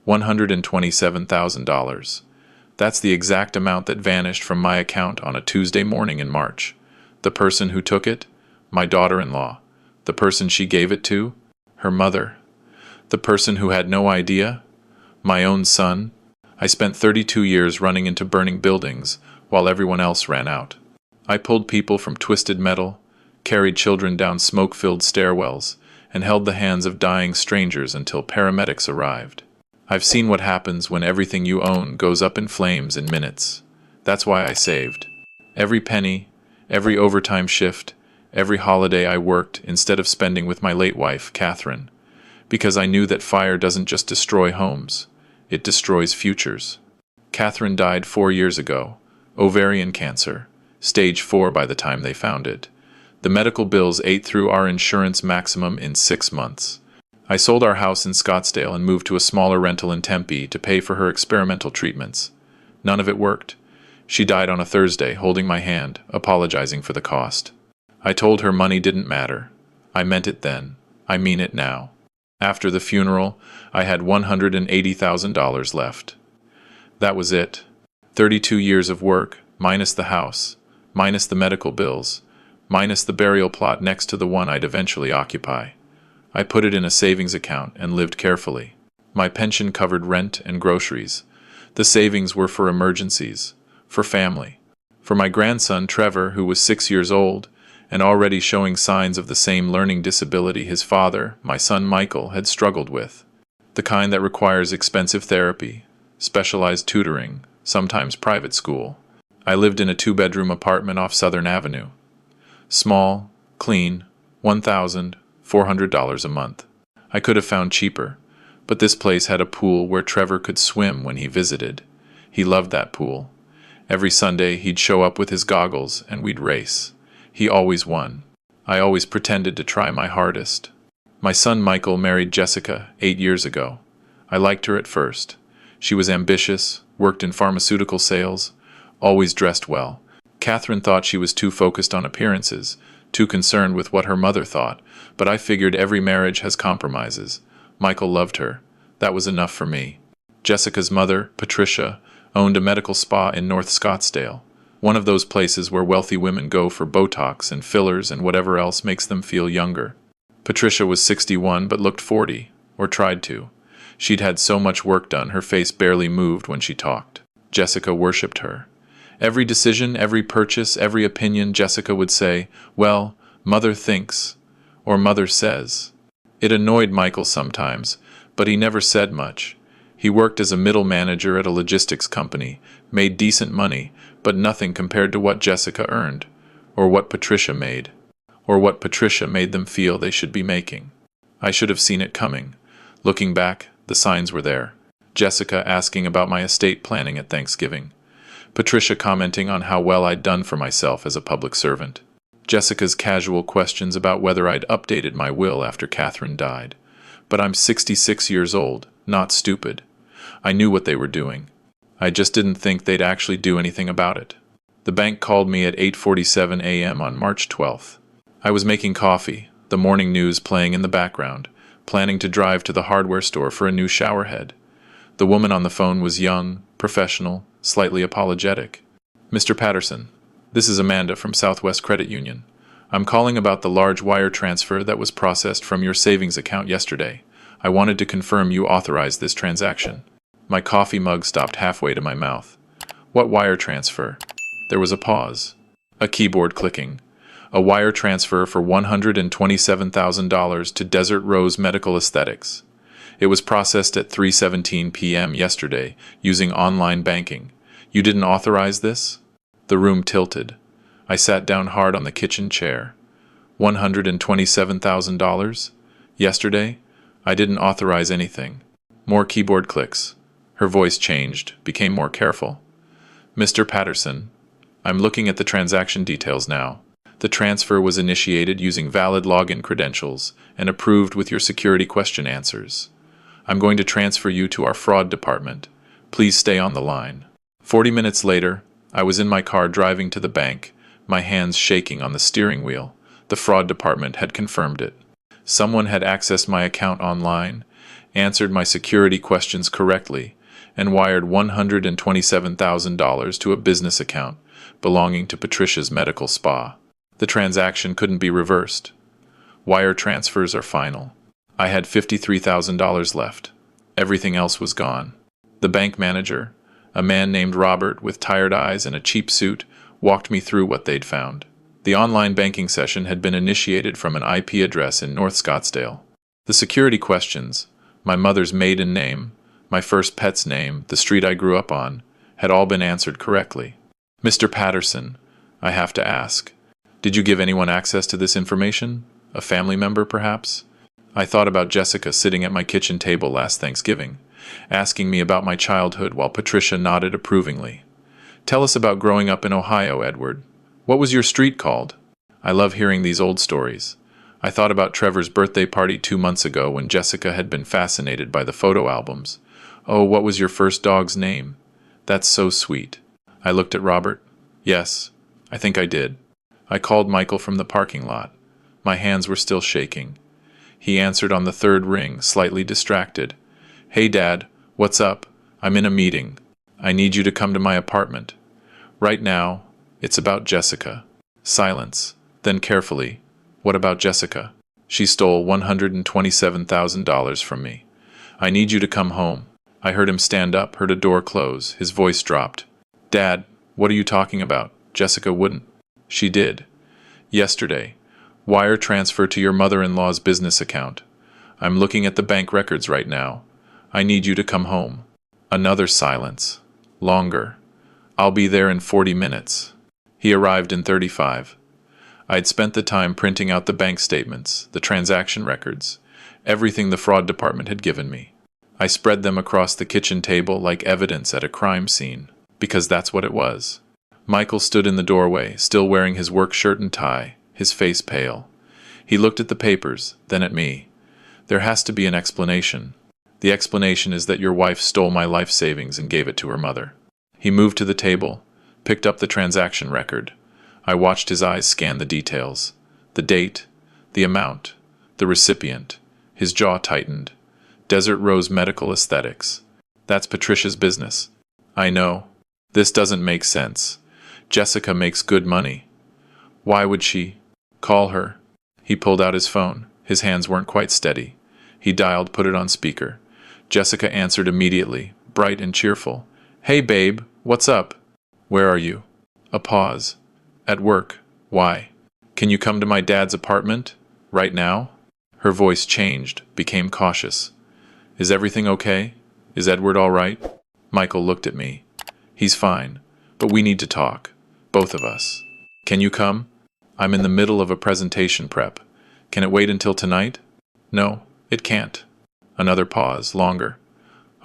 $127,000. That's the exact amount that vanished from my account on a Tuesday morning in March. The person who took it? My daughter-in-law. The person she gave it to? Her mother. The person who had no idea? My own son. I spent 32 years running into burning buildings while everyone else ran out. I pulled people from twisted metal, carried children down smoke-filled stairwells, and held the hands of dying strangers until paramedics arrived. I've seen what happens when everything you own goes up in flames in minutes. That's why I saved. Every penny, every overtime shift, every holiday I worked instead of spending with my late wife, Catherine, because I knew that fire doesn't just destroy homes, it destroys futures. Catherine died 4 years ago, ovarian cancer, stage 4 by the time they found it. The medical bills ate through our insurance maximum in 6 months. I sold our house in Scottsdale and moved to a smaller rental in Tempe to pay for her experimental treatments. None of it worked. She died on a Thursday, holding my hand, apologizing for the cost. I told her money didn't matter. I meant it then. I mean it now. After the funeral, I had $180,000 left. That was it. 32 years of work, minus the house, minus the medical bills, minus the burial plot next to the one I'd eventually occupy. I put it in a savings account and lived carefully. My pension covered rent and groceries. The savings were for emergencies, for family, for my grandson Trevor, who was 6 years old and already showing signs of the same learning disability his father, my son Michael, had struggled with. The kind that requires expensive therapy, specialized tutoring, sometimes private school. I lived in a 2-bedroom apartment off Southern Avenue. Small, clean, $1,400 a month. I could have found cheaper, but this place had a pool where Trevor could swim when he visited. He loved that pool. Every Sunday he'd show up with his goggles and we'd race. He always won. I always pretended to try my hardest. My son Michael married Jessica 8 years ago. I liked her at first. She was ambitious, worked in pharmaceutical sales, always dressed well. Catherine thought she was too focused on appearances, too concerned with what her mother thought, but I figured every marriage has compromises. Michael loved her. That was enough for me. Jessica's mother, Patricia, owned a medical spa in North Scottsdale, one of those places where wealthy women go for Botox and fillers and whatever else makes them feel younger. Patricia was 61 but looked 40, or tried to. She'd had so much work done her face barely moved when she talked. Jessica worshipped her. Every decision, every purchase, every opinion, Jessica would say, "Well, Mother thinks," or "Mother says." It annoyed Michael sometimes, but he never said much. He worked as a middle manager at a logistics company, made decent money, but nothing compared to what Jessica earned, or what Patricia made, or what Patricia made them feel they should be making. I should have seen it coming. Looking back, the signs were there. Jessica asking about my estate planning at Thanksgiving. Patricia commenting on how well I'd done for myself as a public servant. Jessica's casual questions about whether I'd updated my will after Catherine died. But I'm 66 years old, not stupid. I knew what they were doing. I just didn't think they'd actually do anything about it. The bank called me at 8:47 a.m. on March 12th. I was making coffee, the morning news playing in the background, planning to drive to the hardware store for a new shower head. The woman on the phone was young, professional, slightly apologetic. "Mr. Patterson, this is Amanda from Southwest Credit Union. I'm calling about the large wire transfer that was processed from your savings account yesterday. I wanted to confirm you authorized this transaction." My coffee mug stopped halfway to my mouth. "What wire transfer?" There was a pause. A keyboard clicking. A wire transfer for $127,000 to Desert Rose Medical Aesthetics. It was processed at 3:17 p.m. yesterday, using online banking. You didn't authorize this? The room tilted. I sat down hard on the kitchen chair. $127,000? Yesterday? I didn't authorize anything. More keyboard clicks. Her voice changed, became more careful. "Mr. Patterson, I'm looking at the transaction details now. The transfer was initiated using valid login credentials and approved with your security question answers. I'm going to transfer you to our fraud department. Please stay on the line." 40 minutes later, I was in my car driving to the bank, my hands shaking on the steering wheel. The fraud department had confirmed it. Someone had accessed my account online, answered my security questions correctly, and wired $127,000 to a business account belonging to Patricia's medical spa. The transaction couldn't be reversed. Wire transfers are final. I had $53,000 left. Everything else was gone. The bank manager, a man named Robert with tired eyes and a cheap suit, walked me through what they'd found. The online banking session had been initiated from an IP address in North Scottsdale. The security questions, my mother's maiden name, my first pet's name, the street I grew up on, had all been answered correctly. Mr. Patterson, I have to ask, did you give anyone access to this information? A family member, perhaps? I thought about Jessica sitting at my kitchen table last Thanksgiving, asking me about my childhood while Patricia nodded approvingly. Tell us about growing up in Ohio, Edward. What was your street called? I love hearing these old stories. I thought about Trevor's birthday party 2 months ago when Jessica had been fascinated by the photo albums. Oh, what was your first dog's name? That's so sweet. I looked at Robert. Yes, I think I did. I called Michael from the parking lot. My hands were still shaking. He answered on the third ring, slightly distracted. Hey, Dad, what's up? I'm in a meeting. I need you to come to my apartment. Right now, it's about Jessica. Silence. Then carefully, what about Jessica? She stole $127,000 from me. I need you to come home. I heard him stand up, heard a door close. His voice dropped. Dad, what are you talking about? Jessica wouldn't. She did. Yesterday. Wire transfer to your mother-in-law's business account. I'm looking at the bank records right now. I need you to come home. Another silence. Longer. I'll be there in 40 minutes. He arrived in 35. I'd spent the time printing out the bank statements, the transaction records, everything the fraud department had given me. I spread them across the kitchen table like evidence at a crime scene, because that's what it was. Michael stood in the doorway, still wearing his work shirt and tie, his face pale. He looked at the papers, then at me. There has to be an explanation. The explanation is that your wife stole my life savings and gave it to her mother. He moved to the table, picked up the transaction record. I watched his eyes scan the details. The date, the amount, the recipient. His jaw tightened. Desert Rose Medical Aesthetics. That's Patricia's business. I know. This doesn't make sense. Jessica makes good money. Why would she? Call her. He pulled out his phone. His hands weren't quite steady. He dialed, put it on speaker. Jessica answered immediately, bright and cheerful. Hey, babe, what's up? Where are you? A pause. At work. Why? Can you come to my dad's apartment? Right now? Her voice changed, became cautious. Is everything okay? Is Edward all right? Michael looked at me. He's fine, but we need to talk. Both of us. Can you come? I'm in the middle of a presentation prep. Can it wait until tonight? No, it can't. Another pause, longer.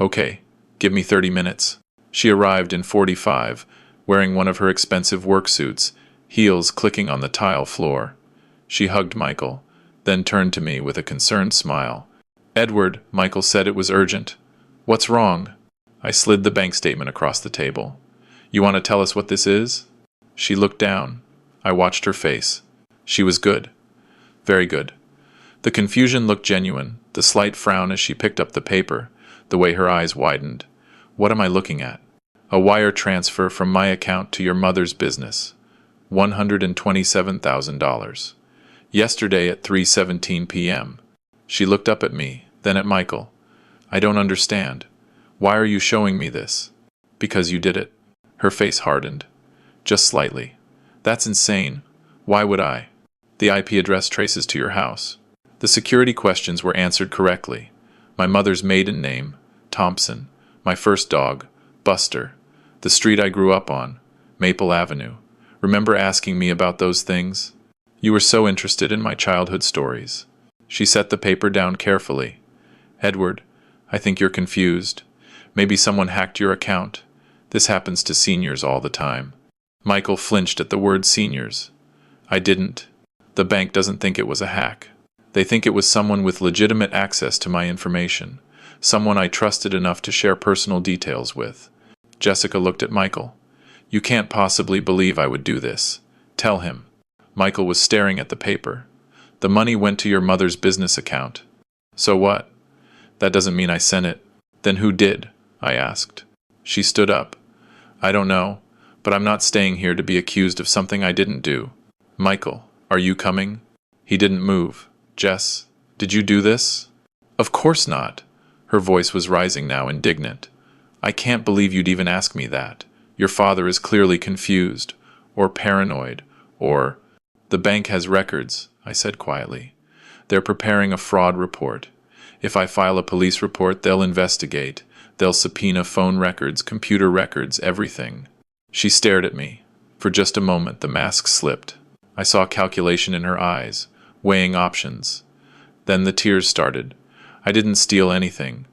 Okay, give me 30 minutes. She arrived in 45, wearing one of her expensive work suits, heels clicking on the tile floor. She hugged Michael, then turned to me with a concerned smile. Edward, Michael said it was urgent. What's wrong? I slid the bank statement across the table. You want to tell us what this is? She looked down. I watched her face. She was good. Very good. The confusion looked genuine, the slight frown as she picked up the paper, the way her eyes widened. What am I looking at? A wire transfer from my account to your mother's business. $127,000. Yesterday at 3:17 p.m. She looked up at me, then at Michael. I don't understand. Why are you showing me this? Because you did it. Her face hardened. Just slightly. That's insane. Why would I? The IP address traces to your house. The security questions were answered correctly. My mother's maiden name, Thompson. My first dog, Buster. The street I grew up on, Maple Avenue. Remember asking me about those things? You were so interested in my childhood stories. She set the paper down carefully. Edward, I think you're confused. Maybe someone hacked your account. This happens to seniors all the time. Michael flinched at the word seniors. I didn't. The bank doesn't think it was a hack. They think it was someone with legitimate access to my information, someone I trusted enough to share personal details with. Jessica looked at Michael. You can't possibly believe I would do this. Tell him. Michael was staring at the paper. The money went to your mother's business account. So what? That doesn't mean I sent it. Then who did? I asked. She stood up. I don't know, but I'm not staying here to be accused of something I didn't do. Michael, are you coming? He didn't move. Jess, did you do this? Of course not. Her voice was rising now, indignant. I can't believe you'd even ask me that. Your father is clearly confused, or paranoid, or... The bank has records, I said quietly. They're preparing a fraud report. If I file a police report, they'll investigate. They'll subpoena phone records, computer records, everything. She stared at me. For just a moment, the mask slipped. I saw calculation in her eyes, weighing options. Then the tears started. I didn't steal anything.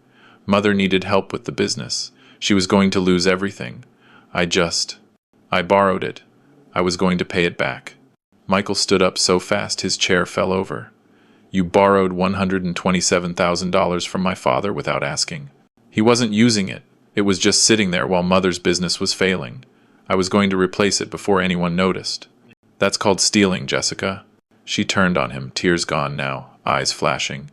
Mother needed help with the business. She was going to lose everything. I borrowed it. I was going to pay it back. Michael stood up so fast his chair fell over. You borrowed $127,000 from my father without asking. He wasn't using it. It was just sitting there while Mother's business was failing. I was going to replace it before anyone noticed. That's called stealing, Jessica. She turned on him, tears gone now, eyes flashing.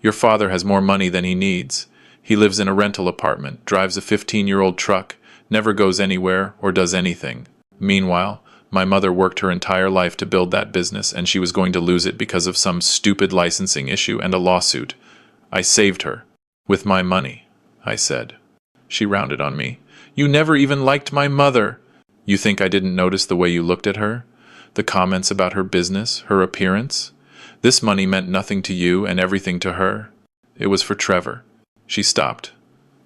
Your father has more money than he needs. He lives in a rental apartment, drives a 15-year-old truck, never goes anywhere or does anything. Meanwhile, my mother worked her entire life to build that business, and she was going to lose it because of some stupid licensing issue and a lawsuit. I saved her. With my money, I said. She rounded on me. You never even liked my mother. You think I didn't notice the way you looked at her? The comments about her business, her appearance? This money meant nothing to you and everything to her. It was for Trevor. She stopped.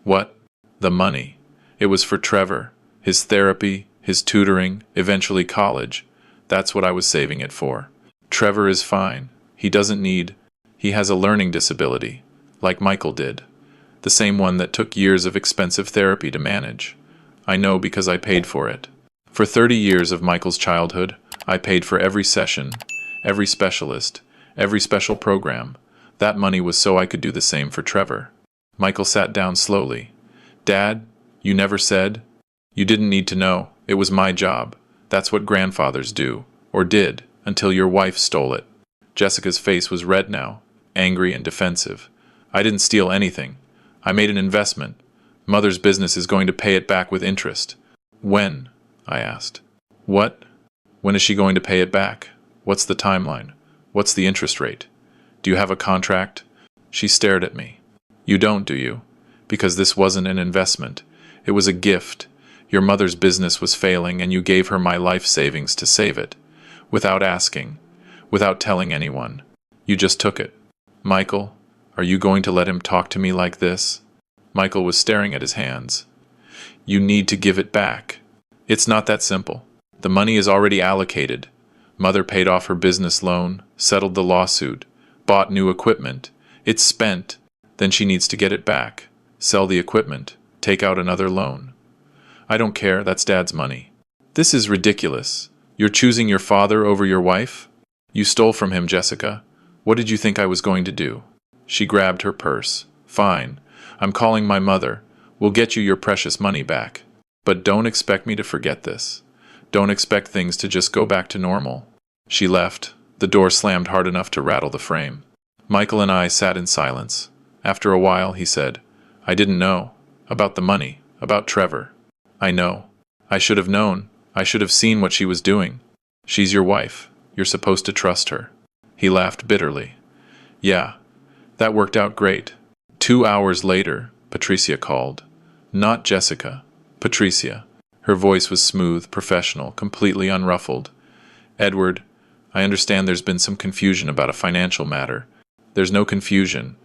What? The money. It was for Trevor. His therapy, his tutoring, eventually college. That's what I was saving it for. Trevor is fine. He has a learning disability, like Michael did. The same one that took years of expensive therapy to manage. I know because I paid for it. For 30 years of Michael's childhood, I paid for every session, every specialist, every special program. That money was so I could do the same for Trevor. Michael sat down slowly. Dad, you never said? You didn't need to know. It was my job. That's what grandfathers do, or did, until your wife stole it. Jessica's face was red now, angry and defensive. I didn't steal anything. I made an investment. Mother's business is going to pay it back with interest. When? I asked. What? When is she going to pay it back? What's the timeline? What's the interest rate? Do you have a contract? She stared at me. You don't, do you? Because this wasn't an investment. It was a gift. Your mother's business was failing, and you gave her my life savings to save it. Without asking. Without telling anyone. You just took it. Michael, are you going to let him talk to me like this? Michael was staring at his hands. You need to give it back. It's not that simple. The money is already allocated. Mother paid off her business loan, settled the lawsuit, bought new equipment. It's spent. Then she needs to get it back. Sell the equipment. Take out another loan. I don't care, that's Dad's money. This is ridiculous. You're choosing your father over your wife? You stole from him, Jessica. What did you think I was going to do? She grabbed her purse. Fine. I'm calling my mother. We'll get you your precious money back. But don't expect me to forget this. Don't expect things to just go back to normal. She left. The door slammed hard enough to rattle the frame. Michael and I sat in silence. After a while, he said, I didn't know. About the money. About Trevor. I know. I should have known. I should have seen what she was doing. She's your wife. You're supposed to trust her. He laughed bitterly. Yeah, that worked out great. 2 hours later, Patricia called. Not Jessica. Patricia. Her voice was smooth, professional, completely unruffled. Edward, I understand there's been some confusion about a financial matter. There's no confusion.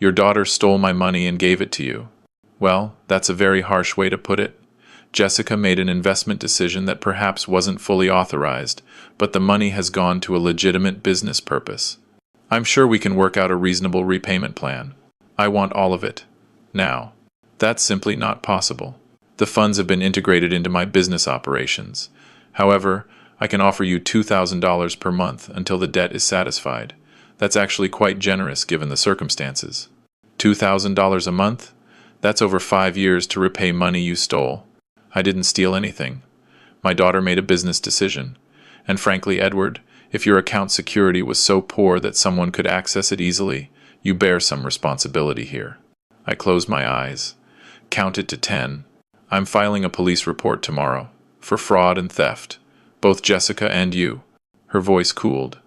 Your daughter stole my money and gave it to you. Well, that's a very harsh way to put it. Jessica made an investment decision that perhaps wasn't fully authorized, but the money has gone to a legitimate business purpose. I'm sure we can work out a reasonable repayment plan. I want all of it. Now. That's simply not possible. The funds have been integrated into my business operations. However, I can offer you $2,000 per month until the debt is satisfied. That's actually quite generous given the circumstances. $2,000 a month? That's over 5 years to repay money you stole. I didn't steal anything. My daughter made a business decision. And frankly, Edward, if your account security was so poor that someone could access it easily, you bear some responsibility here. I closed my eyes, counted to 10. I'm filing a police report tomorrow, for fraud and theft, both Jessica and you. Her voice cooled.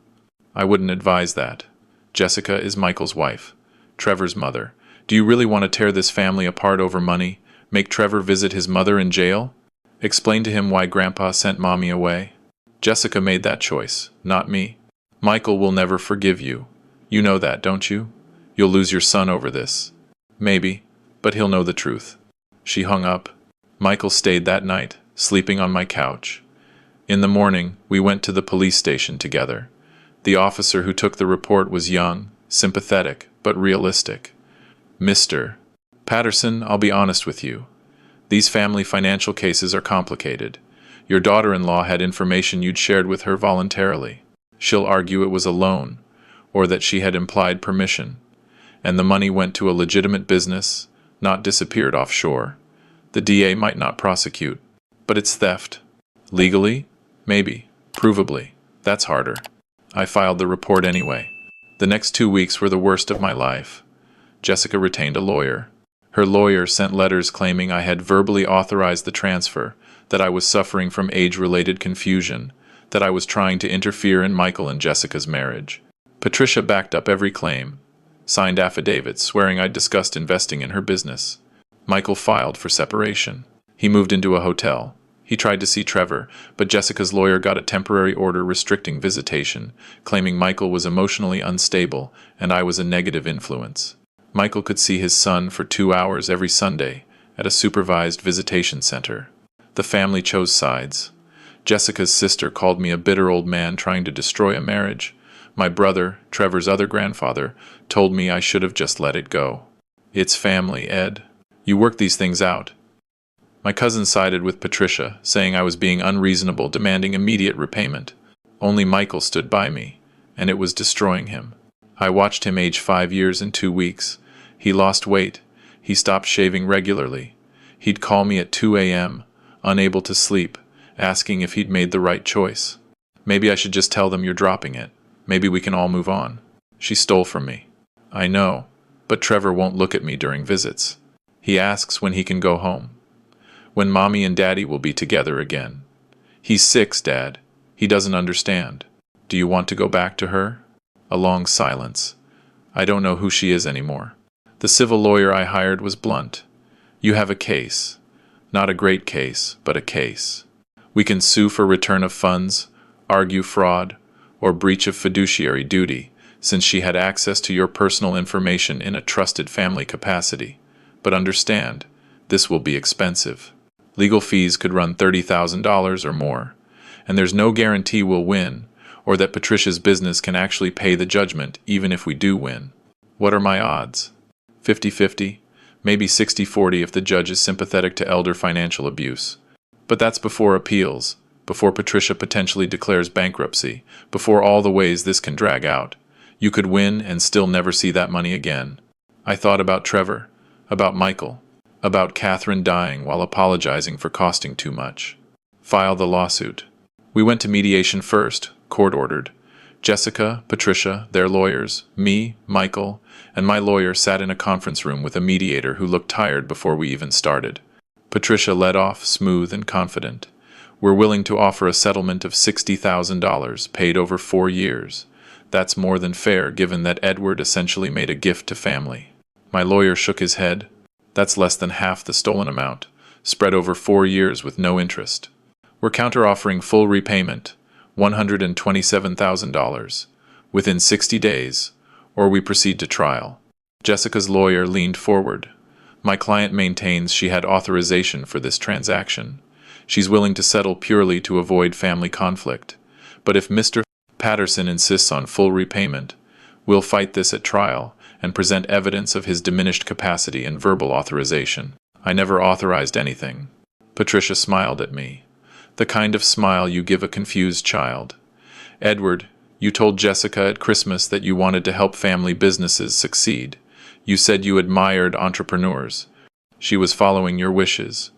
I wouldn't advise that. Jessica is Michael's wife, Trevor's mother. Do you really want to tear this family apart over money? Make Trevor visit his mother in jail? Explain to him why Grandpa sent Mommy away? Jessica made that choice, not me. Michael will never forgive you. You know that, don't you? You'll lose your son over this. Maybe, but he'll know the truth. She hung up. Michael stayed that night, sleeping on my couch. In the morning, we went to the police station together. The officer who took the report was young, sympathetic, but realistic. Mr. Patterson, I'll be honest with you. These family financial cases are complicated. Your daughter-in-law had information you'd shared with her voluntarily. She'll argue it was a loan, or that she had implied permission, and the money went to a legitimate business, not disappeared offshore. The DA might not prosecute, but it's theft. Legally? Maybe. Provably. That's harder. I filed the report anyway. The next 2 weeks were the worst of my life. Jessica retained a lawyer. Her lawyer sent letters claiming I had verbally authorized the transfer, that I was suffering from age-related confusion, that I was trying to interfere in Michael and Jessica's marriage. Patricia backed up every claim, signed affidavits swearing I'd discussed investing in her business. Michael filed for separation. He moved into a hotel. He tried to see Trevor, but Jessica's lawyer got a temporary order restricting visitation, claiming Michael was emotionally unstable and I was a negative influence. Michael could see his son for 2 hours every Sunday at a supervised visitation center. The family chose sides. Jessica's sister called me a bitter old man trying to destroy a marriage. My brother, Trevor's other grandfather, told me I should have just let it go. It's family, Ed. You work these things out. My cousin sided with Patricia, saying I was being unreasonable, demanding immediate repayment. Only Michael stood by me, and it was destroying him. I watched him age 5 years in 2 weeks. He lost weight. He stopped shaving regularly. He'd call me at 2 a.m., unable to sleep, asking if he'd made the right choice. Maybe I should just tell them you're dropping it. Maybe we can all move on. She stole from me. I know, but Trevor won't look at me during visits. He asks when he can go home. When Mommy and Daddy will be together again. He's 6, Dad. He doesn't understand. Do you want to go back to her? A long silence. I don't know who she is anymore. The civil lawyer I hired was blunt. You have a case. Not a great case, but a case. We can sue for return of funds, argue fraud, or breach of fiduciary duty, since she had access to your personal information in a trusted family capacity. But understand, this will be expensive. Legal fees could run $30,000 or more, and there's no guarantee we'll win, or that Patricia's business can actually pay the judgment even if we do win. What are my odds? 50-50, maybe 60-40 if the judge is sympathetic to elder financial abuse. But that's before appeals, before Patricia potentially declares bankruptcy, before all the ways this can drag out. You could win and still never see that money again. I thought about Trevor, about Michael, about Catherine dying while apologizing for costing too much. File the lawsuit. We went to mediation first, court-ordered. Jessica, Patricia, their lawyers, me, Michael, and my lawyer sat in a conference room with a mediator who looked tired before we even started. Patricia led off, smooth and confident. We're willing to offer a settlement of $60,000, paid over 4 years. That's more than fair, given that Edward essentially made a gift to family. My lawyer shook his head. That's less than half the stolen amount, spread over 4 years with no interest. We're counter-offering full repayment, $127,000, within 60 days, or we proceed to trial. Jessica's lawyer leaned forward. My client maintains she had authorization for this transaction. She's willing to settle purely to avoid family conflict. But if Mr. Patterson insists on full repayment, we'll fight this at trial and present evidence of his diminished capacity and verbal authorization. I never authorized anything. Patricia smiled at me. The kind of smile you give a confused child. Edward, you told Jessica at Christmas that you wanted to help family businesses succeed. You said you admired entrepreneurs. She was following your wishes.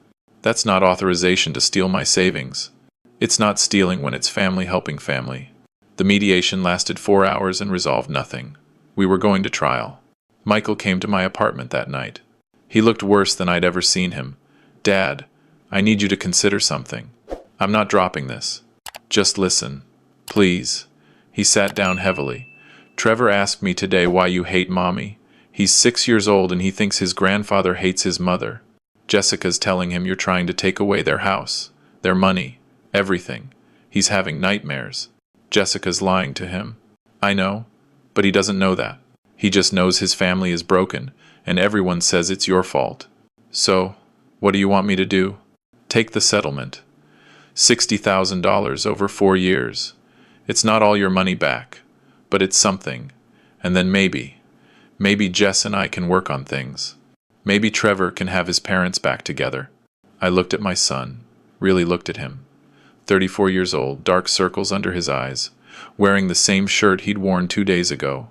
That's not authorization to steal my savings. It's not stealing when it's family helping family. The mediation lasted 4 hours and resolved nothing. We were going to trial. Michael came to my apartment that night, He looked worse than I'd ever seen him. Dad, I need you to consider something. I'm not dropping this. Just listen. Please. He sat down heavily. Trevor asked me today why you hate Mommy. He's 6 years old and he thinks his grandfather hates his mother. Jessica's telling him you're trying to take away their house, their money, everything. He's having nightmares. Jessica's lying to him. I know, but he doesn't know that. He just knows his family is broken, and everyone says it's your fault. So, what do you want me to do? Take the settlement. $60,000 over 4 years. It's not all your money back, but it's something. And then maybe Jess and I can work on things. Maybe Trevor can have his parents back together. I looked at my son, really looked at him. 34 years old, dark circles under his eyes, wearing the same shirt he'd worn 2 days ago.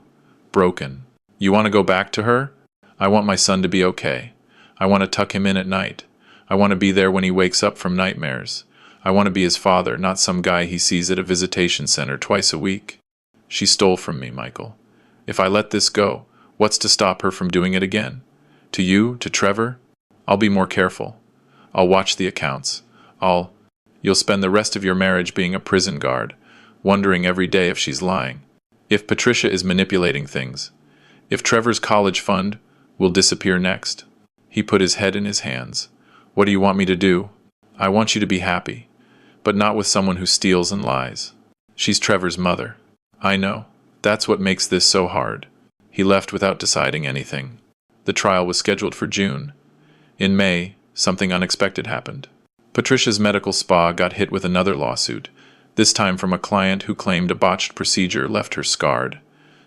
Broken. You want to go back to her? I want my son to be okay. I want to tuck him in at night. I want to be there when he wakes up from nightmares. I want to be his father, not some guy he sees at a visitation center twice a week. She stole from me, Michael. If I let this go, what's to stop her from doing it again? To you, to Trevor? I'll be more careful. I'll watch the accounts. You'll spend the rest of your marriage being a prison guard, wondering every day if she's lying. If Patricia is manipulating things. If Trevor's college fund will disappear next. He put his head in his hands. What do you want me to do? I want you to be happy, but not with someone who steals and lies. She's Trevor's mother. I know. That's what makes this so hard. He left without deciding anything. The trial was scheduled for June. In May, something unexpected happened. Patricia's medical spa got hit with another lawsuit, this time from a client who claimed a botched procedure left her scarred.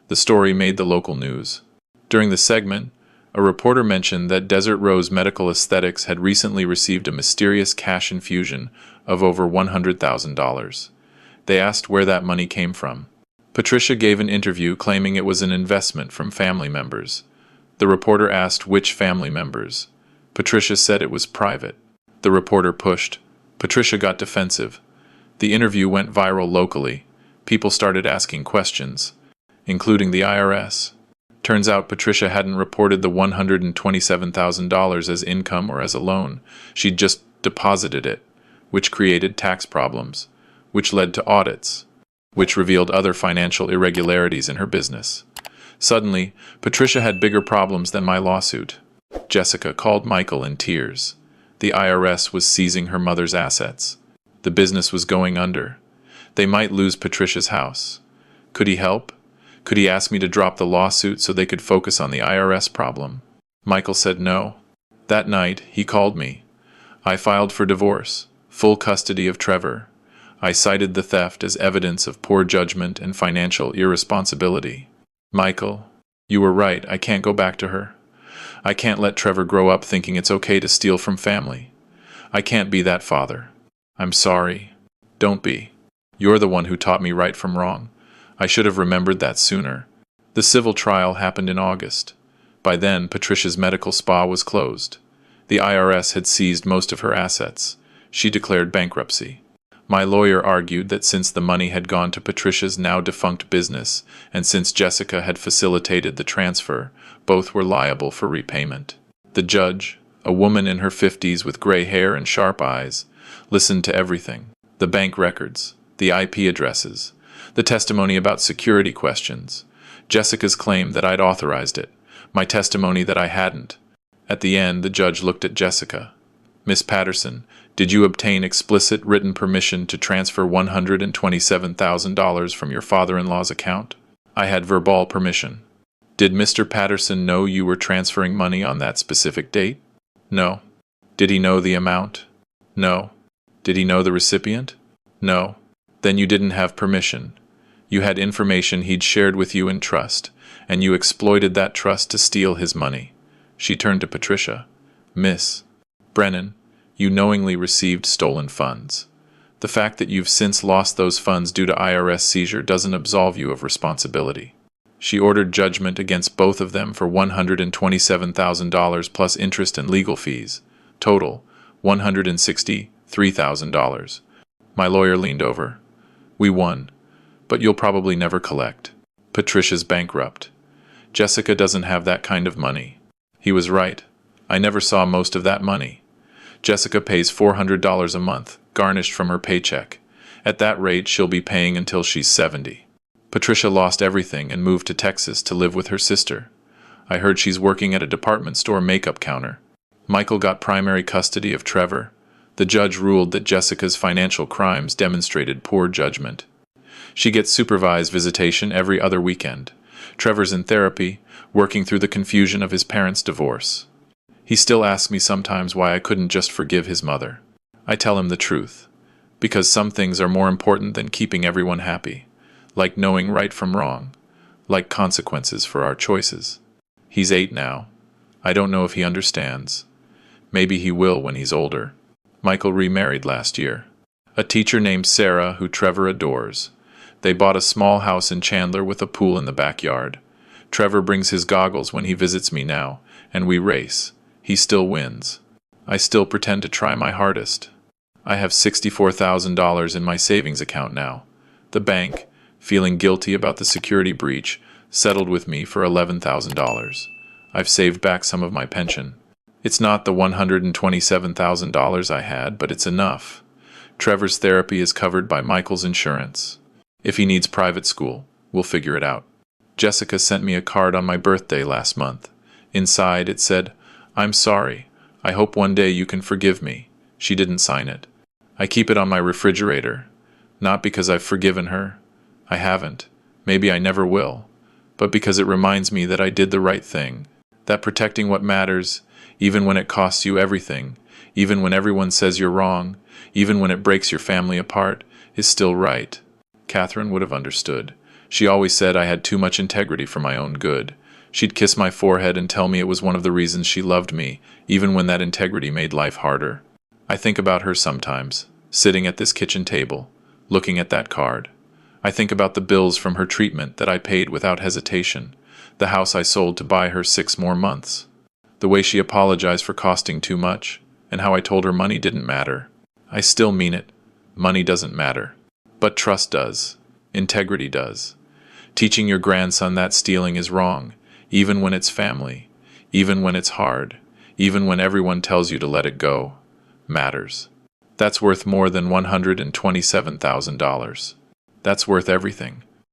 The story made the local news. During the segment, a reporter mentioned that Desert Rose Medical Aesthetics had recently received a mysterious cash infusion of over $100,000. They asked where that money came from. Patricia gave an interview claiming it was an investment from family members. The reporter asked which family members. Patricia said it was private. The reporter pushed. Patricia got defensive. The interview went viral locally. People started asking questions, including the IRS. Turns out Patricia hadn't reported the $127,000 as income or as a loan. She'd just deposited it, which created tax problems, which led to audits, which revealed other financial irregularities in her business. Suddenly, Patricia had bigger problems than my lawsuit. Jessica called Michael in tears. The IRS was seizing her mother's assets. The business was going under. They might lose Patricia's house. Could he help? Could he ask me to drop the lawsuit so they could focus on the IRS problem? Michael said no. That night, he called me. I filed for divorce, full custody of Trevor. I cited the theft as evidence of poor judgment and financial irresponsibility. Michael, you were right, I can't go back to her. I can't let Trevor grow up thinking it's okay to steal from family. I can't be that father. I'm sorry. Don't be. You're the one who taught me right from wrong. I should have remembered that sooner. The civil trial happened in August. By then, Patricia's medical spa was closed. The IRS had seized most of her assets. She declared bankruptcy. My lawyer argued that since the money had gone to Patricia's now-defunct business, and since Jessica had facilitated the transfer, both were liable for repayment. The judge, a woman in her 50s with gray hair and sharp eyes, listened to everything. The bank records, the IP addresses, the testimony about security questions, Jessica's claim that I'd authorized it, my testimony that I hadn't. At the end, the judge looked at Jessica. Miss Patterson, did you obtain explicit written permission to transfer $127,000 from your father-in-law's account? I had verbal permission. Did Mr. Patterson know you were transferring money on that specific date? No. Did he know the amount? No. Did he know the recipient? No. Then you didn't have permission. You had information he'd shared with you in trust, and you exploited that trust to steal his money. She turned to Patricia. Miss Brennan, you knowingly received stolen funds. The fact that you've since lost those funds due to IRS seizure doesn't absolve you of responsibility. She ordered judgment against both of them for $127,000 plus interest and legal fees. Total, $163,000. My lawyer leaned over. We won, but you'll probably never collect. Patricia's bankrupt. Jessica doesn't have that kind of money. He was right. I never saw most of that money. Jessica pays $400 a month, garnished from her paycheck. At that rate, she'll be paying until she's 70. Patricia lost everything and moved to Texas to live with her sister. I heard she's working at a department store makeup counter. Michael got primary custody of Trevor. The judge ruled that Jessica's financial crimes demonstrated poor judgment. She gets supervised visitation every other weekend. Trevor's in therapy, working through the confusion of his parents' divorce. He still asks me sometimes why I couldn't just forgive his mother. I tell him the truth. Because some things are more important than keeping everyone happy. Like knowing right from wrong. Like consequences for our choices. He's 8 now. I don't know if he understands. Maybe he will when he's older. Michael remarried last year. A teacher named Sarah who Trevor adores. They bought a small house in Chandler with a pool in the backyard. Trevor brings his goggles when he visits me now, and we race. He still wins. I still pretend to try my hardest. I have $64,000 in my savings account now. The bank, feeling guilty about the security breach, settled with me for $11,000. I've saved back some of my pension. It's not the $127,000 I had, but it's enough. Trevor's therapy is covered by Michael's insurance. If he needs private school, we'll figure it out. Jessica sent me a card on my birthday last month. Inside it said, "I'm sorry. I hope one day you can forgive me." She didn't sign it. I keep it on my refrigerator. Not because I've forgiven her. I haven't. Maybe I never will. But because it reminds me that I did the right thing. That protecting what matters, even when it costs you everything, even when everyone says you're wrong, even when it breaks your family apart, is still right. Catherine would have understood. She always said I had too much integrity for my own good. She'd kiss my forehead and tell me it was one of the reasons she loved me, even when that integrity made life harder. I think about her sometimes, sitting at this kitchen table, looking at that card. I think about the bills from her treatment that I paid without hesitation, the house I sold to buy her 6 more months, the way she apologized for costing too much, and how I told her money didn't matter. I still mean it. Money doesn't matter. But trust does. Integrity does. Teaching your grandson that stealing is wrong, even when it's family, even when it's hard, even when everyone tells you to let it go, matters. That's worth more than $127,000. That's worth everything.